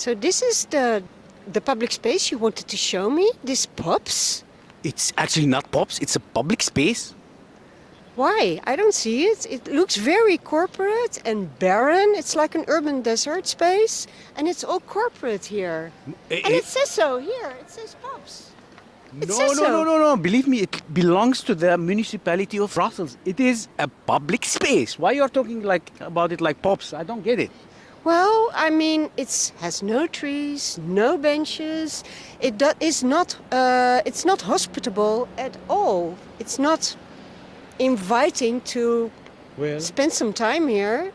So this is the public space you wanted to show me, this pubs? It's actually not pubs, it's a public space. Why? I don't see it. It looks very corporate and barren. It's like an urban desert space, and it's all corporate here. And it says so here. It says pubs. No. Believe me, it belongs to the municipality of Brussels. It is a public space. Why you're talking about it like pubs? I don't get it. Well, I mean, it has no trees, no benches. It's not hospitable at all. It's not inviting to spend some time here.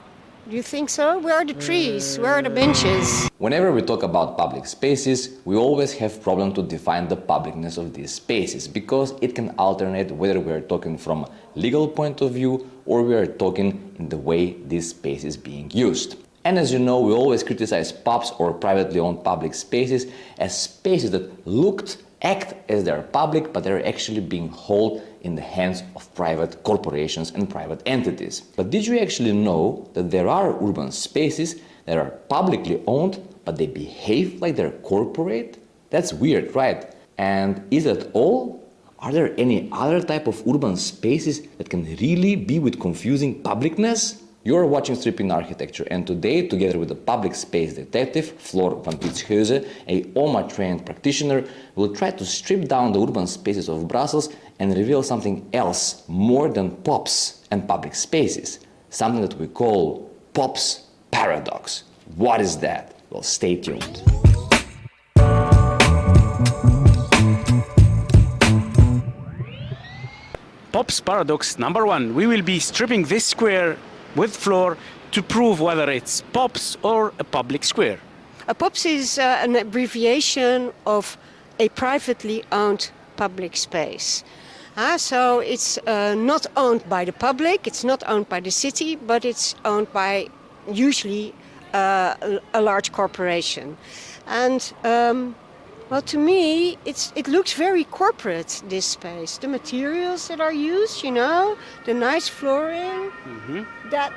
Do you think so? Where are the trees? Where are the benches? Whenever we talk about public spaces, we always have problem to define the publicness of these spaces, because it can alternate whether we are talking from a legal point of view or we are talking in the way this space is being used. And as you know, we always criticize pubs or privately owned public spaces as spaces that act as they're public, but they're actually being held in the hands of private corporations and private entities. But did you actually know that there are urban spaces that are publicly owned, but they behave like they're corporate? That's weird, right? And is that all? Are there any other type of urban spaces that can really be with confusing publicness? You're watching Stripping Architecture, and today, together with the public space detective, Floor van Pietshuizen, a OMA-trained practitioner, will try to strip down the urban spaces of Brussels and reveal something else more than pubs and public spaces, something that we call pubs paradox. What is that? Well, stay tuned. Pubs paradox number 1. We will be stripping this square with Floor to prove whether it's pubs or a public square. A pubs is an abbreviation of a privately owned public space. So it's not owned by the public, it's not owned by the city, but it's owned by usually a large corporation. And well, to me, it looks very corporate, this space. The materials that are used, the nice flooring, that,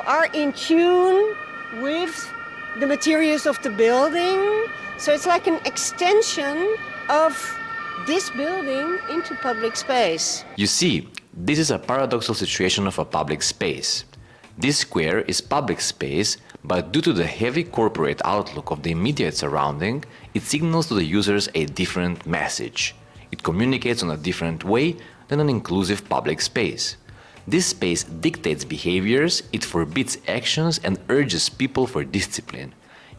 are in tune with the materials of the building. So it's like an extension of this building into public space. You see, this is a paradoxical situation of a public space. This square is public space, but due to the heavy corporate outlook of the immediate surrounding, it signals to the users a different message. It communicates in a different way than an inclusive public space. This space dictates behaviors, it forbids actions and urges people for discipline.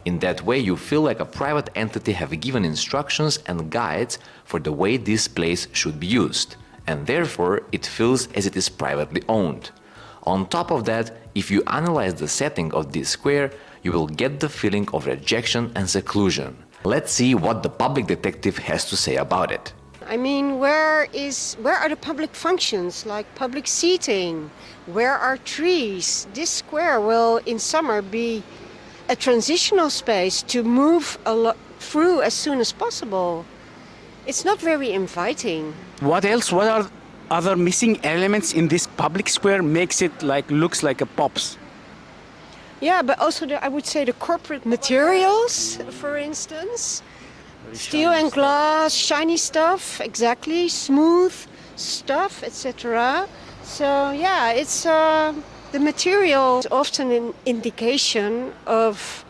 In that way, you feel like a private entity have given instructions and guides for the way this place should be used, and therefore it feels as it is privately owned. On top of that, if you analyze the setting of this square, you will get the feeling of rejection and seclusion. Let's see what the public detective has to say about it. I mean, where are the public functions, like public seating? Where are trees? This square will, in summer, be a transitional space to move through as soon as possible. It's not very inviting. What else? What are other missing elements in this public square makes it looks like a pubs? Yeah, but also I would say the corporate materials, for instance. Steel and glass, shiny stuff, exactly, smooth stuff, etc. So yeah, it's the material is often an indication of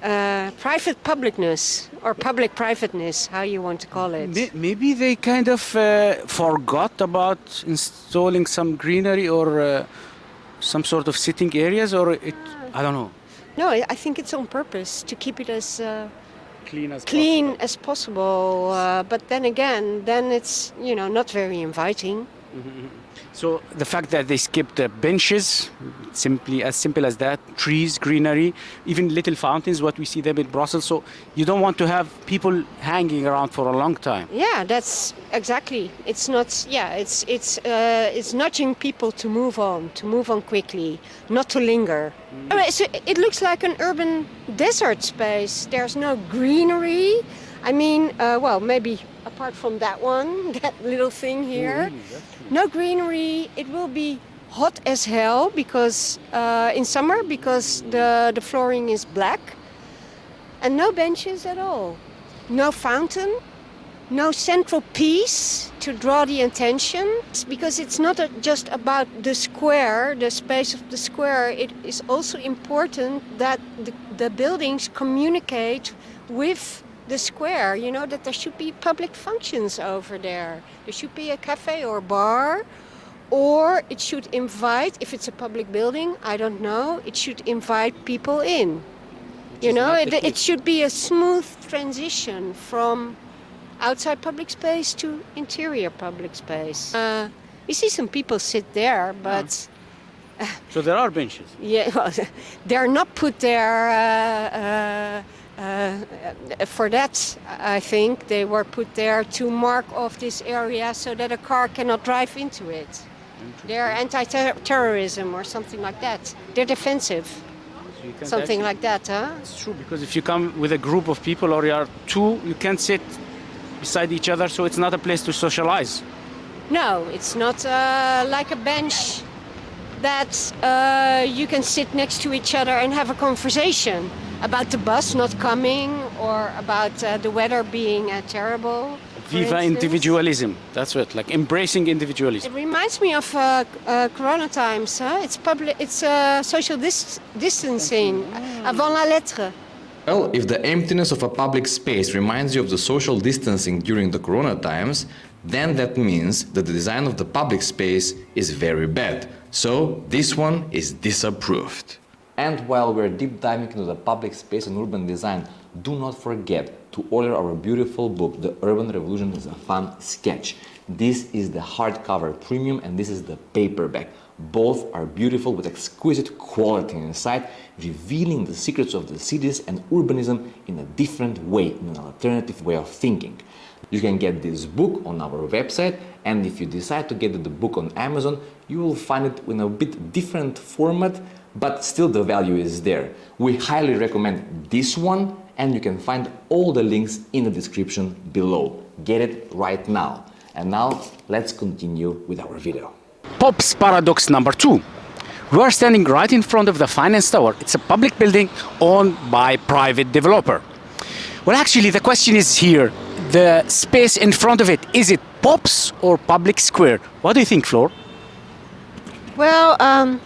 private publicness or public privateness, how you want to call it. Maybe they kind of forgot about installing some greenery or some sort of sitting areas, or I don't know. No, I think it's on purpose to keep it as clean as possible. But then again, it's not very inviting. Mm-hmm. So the fact that they skipped the benches, as simple as that, trees, greenery, even little fountains, what we see them in Brussels. So you don't want to have people hanging around for a long time. Yeah, that's exactly. It's not. Yeah, it's nudging people to move on quickly, not to linger. I mean, it looks like an urban desert space. There's no greenery. I mean, well, maybe apart from that one, that little thing here. No greenery. It will be hot as hell because in summer, because the flooring is black. and no benches at all. No fountain, no central piece to draw the attention, because it's not just about the square, the space of the square. It is also important that the buildings communicate with the square, you know, that there should be public functions over there. There should be a cafe or bar, or it should invite, if it's a public building, I don't know, it should invite people in. You know, it should be a smooth transition from outside public space to interior public space. You see some people sit there, but... So there are benches? Yeah, well, they're not put there for that. I think they were put there to mark off this area so that a car cannot drive into it. They're anti-terrorism or something like that. They're defensive. So something like that, huh? It's true, because if you come with a group of people or you are two, you can't sit beside each other, so it's not a place to socialize. No, it's not like a bench that you can sit next to each other and have a conversation about the bus not coming or about the weather being terrible. Viva individualism, that's it, like embracing individualism. It reminds me of Corona times, huh? It's social distancing, avant la lettre. Well, if the emptiness of a public space reminds you of the social distancing during the Corona times, then that means that the design of the public space is very bad. So this one is disapproved. And while we're deep diving into the public space and urban design, do not forget to order our beautiful book, The Urban Revolution is a Fun Sketch. This is the hardcover premium and this is the paperback. Both are beautiful with exquisite quality inside, revealing the secrets of the cities and urbanism in a different way, in an alternative way of thinking. You can get this book on our website, and if you decide to get the book on Amazon, you will find it in a bit different format, but still the value is there. We highly recommend this one, and you can find all the links in the description below. Get it right now. And now, let's continue with our video. Pops paradox number 2. We are standing right in front of the Finance Tower. It's a public building owned by private developer. Well, actually, the question is here. The space in front of it, is it Pops or public square? What do you think, Floor? Well,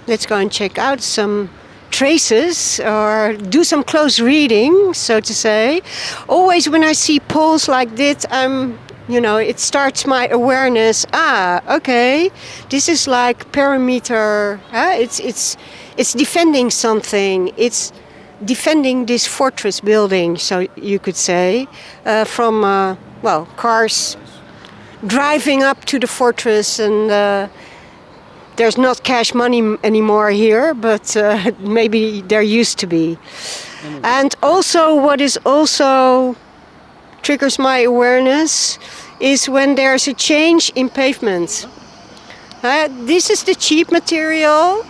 let's go and check out some traces or do some close reading, so to say. Always when I see poles like this, it starts my awareness. Okay, this is like perimeter. It's defending something. It's defending this fortress building, so you could say, from cars driving up to the fortress, and there's not cash money anymore here, but maybe there used to be. And also, what is also triggers my awareness is when there's a change in pavement. This is the cheap material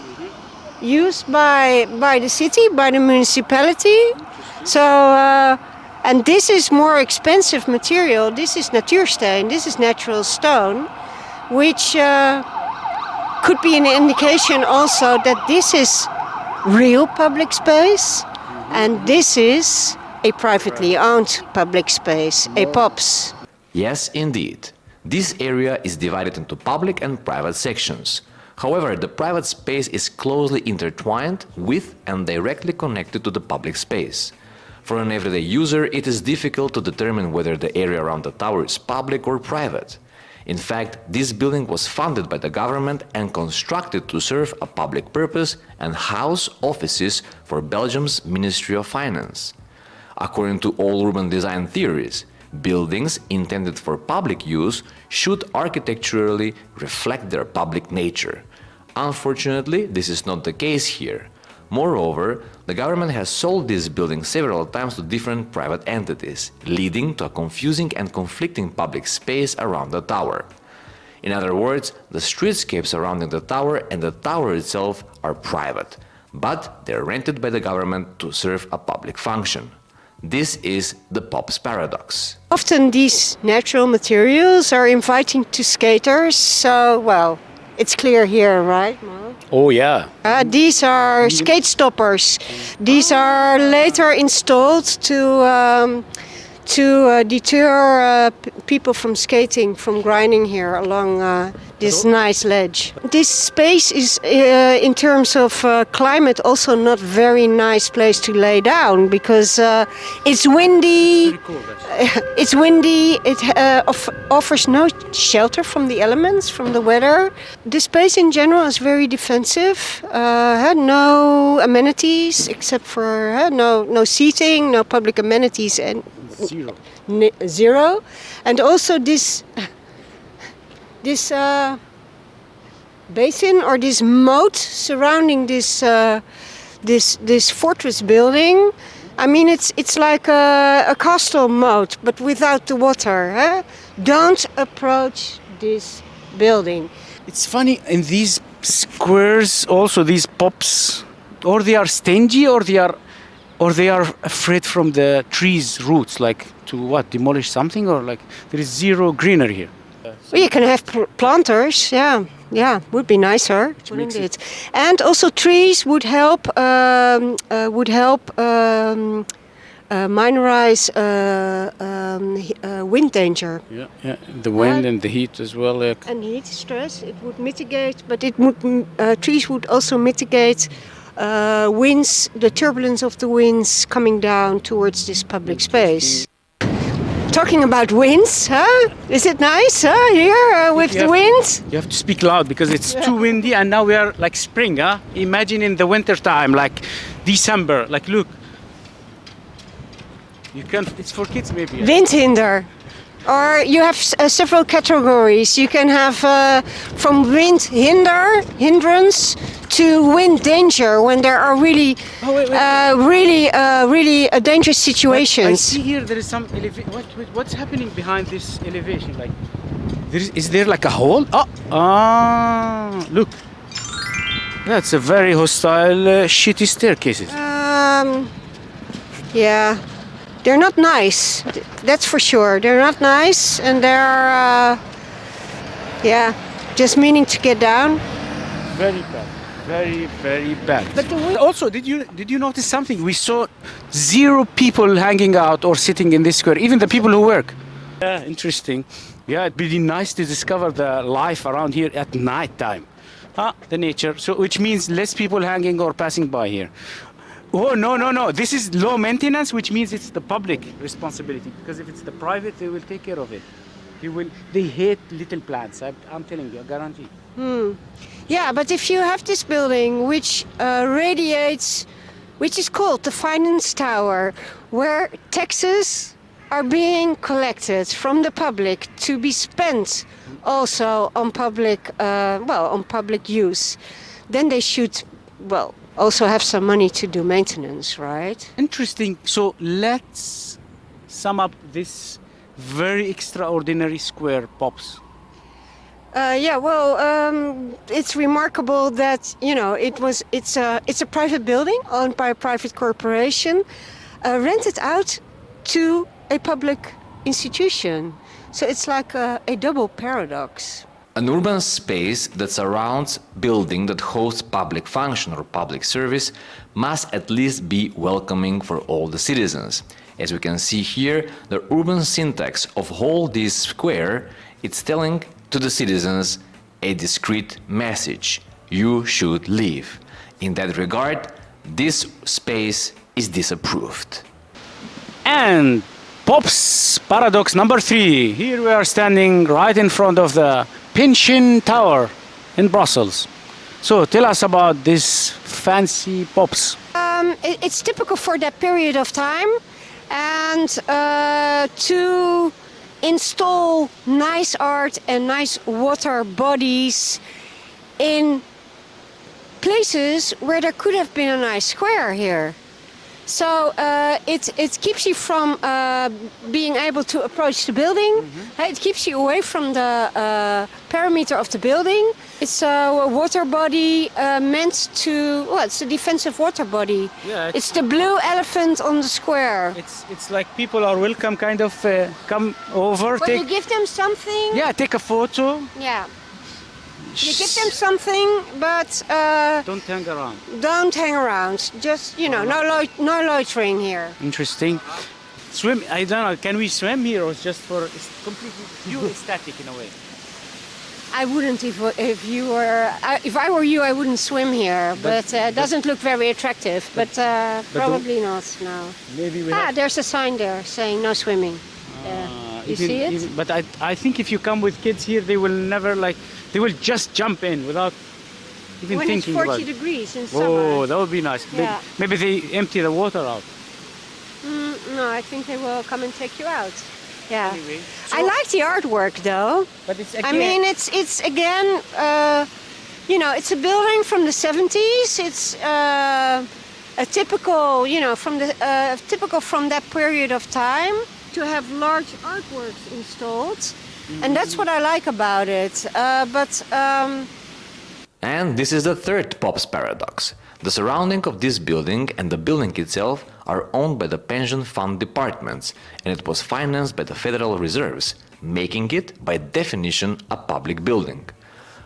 used by the city, by the municipality. So, and this is more expensive material. This is natuursteen, this is natural stone, which could be an indication also that this is real public space, and this is a privately owned public space, a POPS. Yes, indeed. This area is divided into public and private sections. However, the private space is closely intertwined with and directly connected to the public space. For an everyday user, it is difficult to determine whether the area around the tower is public or private. In fact, this building was funded by the government and constructed to serve a public purpose and house offices for Belgium's Ministry of Finance. According to all urban design theories, buildings intended for public use should architecturally reflect their public nature. Unfortunately, this is not the case here. Moreover, the government has sold this building several times to different private entities, leading to a confusing and conflicting public space around the tower. In other words, the streetscape surrounding the tower and the tower itself are private, but they're rented by the government to serve a public function. This is the POPS paradox. Often these natural materials are inviting to skaters, so, well, it's clear here, right? Oh yeah. These are skate stoppers. These are later installed to deter people from skating, from grinding here along this nice ledge. This space is, in terms of climate, also not very nice place to lay down because it's windy. Very cool, actually. It's windy. It offers no shelter from the elements, from the weather. The space in general is very defensive. Had no amenities except for no seating, no public amenities, and zero. And also this basin or this moat surrounding this fortress building. I mean, it's like a castle moat, but without the water. Huh? Don't approach this building. It's funny in these squares also these pops, or they are stingy, or they are afraid from the trees' roots, like to what, demolish something, or like there is zero greenery here. Well, you can have planters, yeah, would be nicer, wouldn't it? And also trees would help minorize wind danger. Yeah, the wind and the heat as well. And heat stress, it would mitigate, but trees would also mitigate winds, the turbulence of the winds coming down towards this public space. Talking about winds, huh? Is it nice, huh? Here with the winds? You have to speak loud because it's too windy, and now we are like spring, huh? Imagine in the winter time, like December, like look. You can. It's for kids maybe. Windhinder. Or you have several categories. You can have from hindrance to wind danger when there are really dangerous situations. I see here there is some elevation. What's happening behind this elevation? Like, is there like a hole? Look. That's a very hostile, shitty staircases. Yeah. They're not nice, that's for sure. They're not nice, and they're, just meaning to get down. Very bad, very, very bad. But also, did you notice something? We saw zero people hanging out or sitting in this square, even the people who work. Yeah, interesting. Yeah, it'd be nice to discover the life around here at night time. The nature. So, which means less people hanging or passing by here. Oh, no. This is low maintenance, which means it's the public responsibility. Because if it's the private, they will take care of it. They hate little plants. I'm telling you, I guarantee. Yeah, but if you have this building which radiates, which is called the finance tower, where taxes are being collected from the public to be spent also on public, on public use, then they should, also have some money to do maintenance, right? Interesting. So let's sum up this very extraordinary square, Pops. It's remarkable that it's a private building owned by a private corporation, rented out to a public institution. So it's like a double paradox. An urban space that surrounds building that hosts public function or public service must at least be welcoming for all the citizens. As we can see here, the urban syntax of whole this square, it's telling to the citizens a discrete message: you should live. In that regard, this space is disapproved. And Pops paradox number 3. Here we are standing right in front of the Pension Tower in Brussels. So tell us about this fancy Pops. It's typical for that period of time, and to install nice art and nice water bodies in places where there could have been a nice square here. So it keeps you from being able to approach the building. It keeps you away from the perimeter of the building. It's a water body meant to, it's a defensive water body. Yeah, it's the blue elephant on the square. It's like people are welcome, kind of come over. When you give them something. Yeah, take a photo. Yeah. You give them something, but Don't hang around. don't hang around. Just, you know, no loitering here. Interesting. Swim, I don't know, can we swim here or just for it's completely pure static in a way? I wouldn't if you were. If I were you, I wouldn't swim here. But it doesn't look very attractive. But probably not. No. Maybe we have... There's a sign there saying no swimming. You see it? But I think if you come with kids here, they will never they will just jump in without even When it's thinking 40 about it. degrees in summer. Oh, that would be nice. Yeah. Maybe they empty the water out. No, I think they will come and take you out. Yeah. Anyway, I like the artwork though. But it's again, I mean, it's again, you know, it's a building from the 70s. It's a typical, you know, typical from that period of time to have large artworks installed, and that's what I like about it. And this is the third POPs paradox. The surrounding of this building and the building itself are owned by the pension fund departments, and it was financed by the Federal Reserves, making it, by definition, a public building.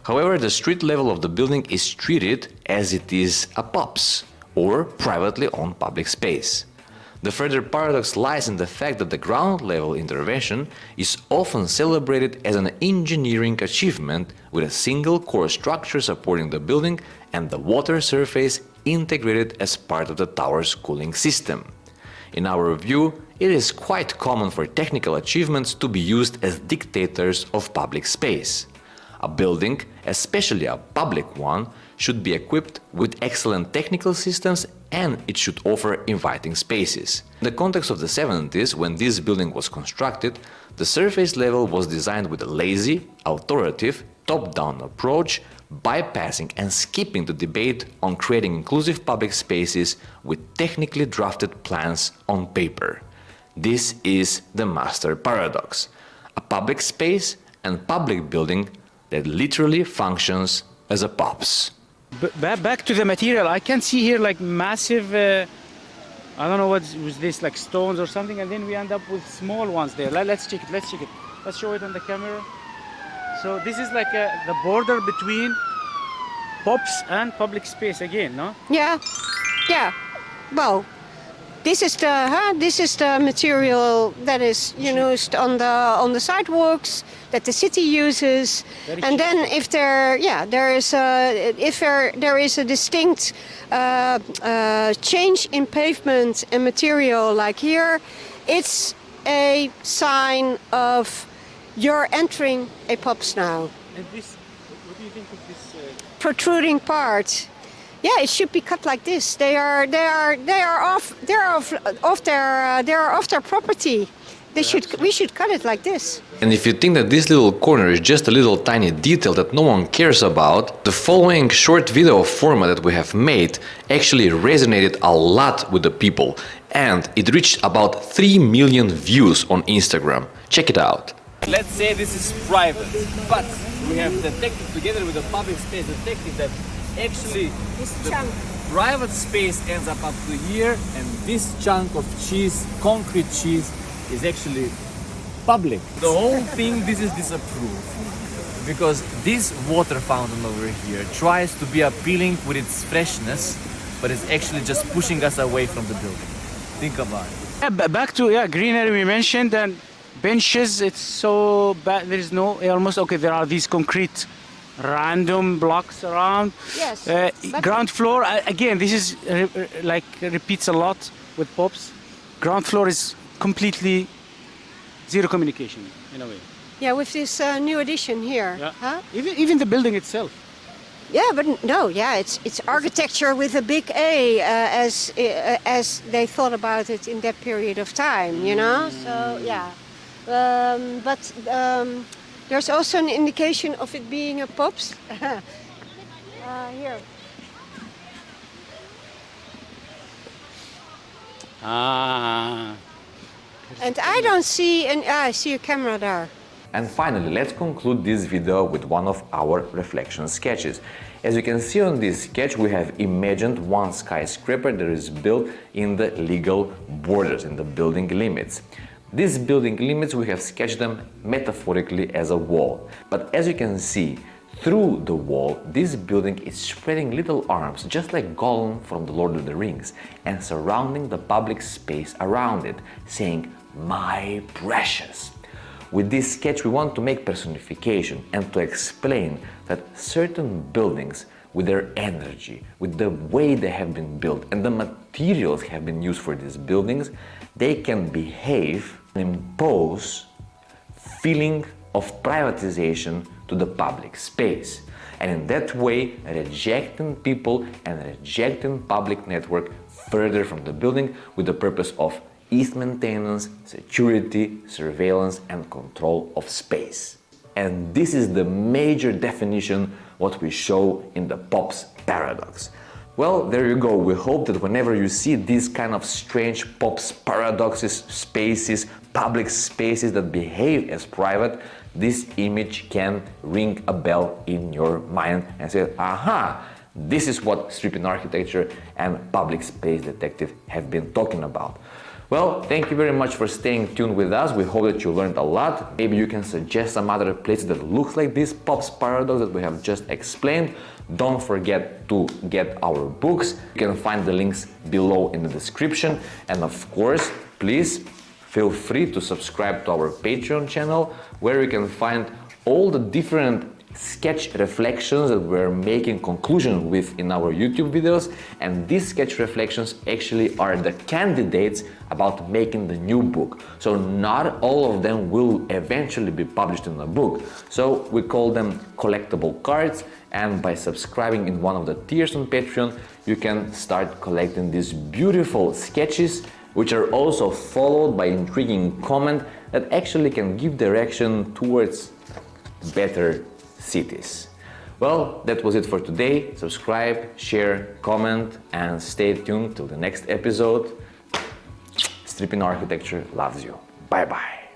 However, the street level of the building is treated as it is a POPs, or privately owned public space. The further paradox lies in the fact that the ground level intervention is often celebrated as an engineering achievement with a single core structure supporting the building and the water surface integrated as part of the tower's cooling system. In our view, it is quite common for technical achievements to be used as dictators of public space. A building, especially a public one, should be equipped with excellent technical systems, and it should offer inviting spaces. In the context of the 70s, when this building was constructed, the surface level was designed with a lazy, authoritative, top-down approach, bypassing and skipping the debate on creating inclusive public spaces with technically drafted plans on paper. This is the master paradox: a public space and public building that literally functions as a POPs. Back to the material, I can see here like massive, I don't know what was this, like stones or something, and then we end up with small ones there. Let's check it, let's check it. Let's show it on the camera. So this is like the border between POPs and public space again, no? Yeah, yeah. Well, this is the material that is used on the sidewalks that the city uses. And then if there is a distinct change in pavement and material, like here, it's a sign of you're entering a POPs now. And this, what do you think of this? Protruding part. Yeah, it should be cut like this. They are off their property. We should cut it like this. And if you think that this little corner is just a little tiny detail that no one cares about, the following short video format that we have made actually resonated a lot with the people, and it reached about 3 million views on Instagram. Check it out. Let's say this is private, but we have detected together with the public space detected that actually the private space ends up to here, and this chunk of cheese, concrete cheese, is actually public. The whole thing, this is disapproved, because this water fountain over here tries to be appealing with its freshness, but it's actually just pushing us away from the building. Think about it. Yeah, back to greenery we mentioned, and benches, it's so bad. There is no almost okay. There are these concrete random blocks around. Yes. Ground floor again. This is repeats a lot with POPs. Ground floor is completely zero communication in a way. Yeah, with this new addition here. Yeah. Huh? Even the building itself. Yeah, but no, yeah, it's architecture with a big A, as they thought about it in that period of time, you know. So yeah. But there's also an indication of it being a POPs. Here. And I don't see, I see a camera there. And finally, let's conclude this video with one of our reflection sketches. As you can see on this sketch, we have imagined one skyscraper that is built in the legal borders, in the building limits. These building limits, we have sketched them metaphorically as a wall. But as you can see, through the wall, this building is spreading little arms, just like Gollum from the Lord of the Rings, and surrounding the public space around it, saying, "My precious." With this sketch, we want to make personification and to explain that certain buildings, with their energy, with the way they have been built and the materials have been used for these buildings, they can behave and impose feeling of privatization to the public space. And in that way, rejecting people and rejecting public network further from the building with the purpose of ease maintenance, security, surveillance and control of space. And this is the major definition what we show in the Pops paradox. Well, there you go. We hope that whenever you see these kind of strange Pops paradoxes, spaces, public spaces that behave as private, this image can ring a bell in your mind and say, aha, this is what stripping architecture and public space detective have been talking about. Well, thank you very much for staying tuned with us. We hope that you learned a lot. Maybe you can suggest some other places that look like this Pops paradox that we have just explained. Don't forget to get our books. You can find the links below in the description. And of course, please feel free to subscribe to our Patreon channel, where you can find all the different sketch reflections that we're making conclusion with in our YouTube videos. And these sketch reflections actually are the candidates about making the new book. So not all of them will eventually be published in a book. So we call them collectible cards, and by subscribing in one of the tiers on Patreon, you can start collecting these beautiful sketches, which are also followed by intriguing comment that actually can give direction towards better cities. Well, that was it for today. Subscribe, share, comment, and stay tuned till the next episode. Stripping Architecture loves you. Bye bye.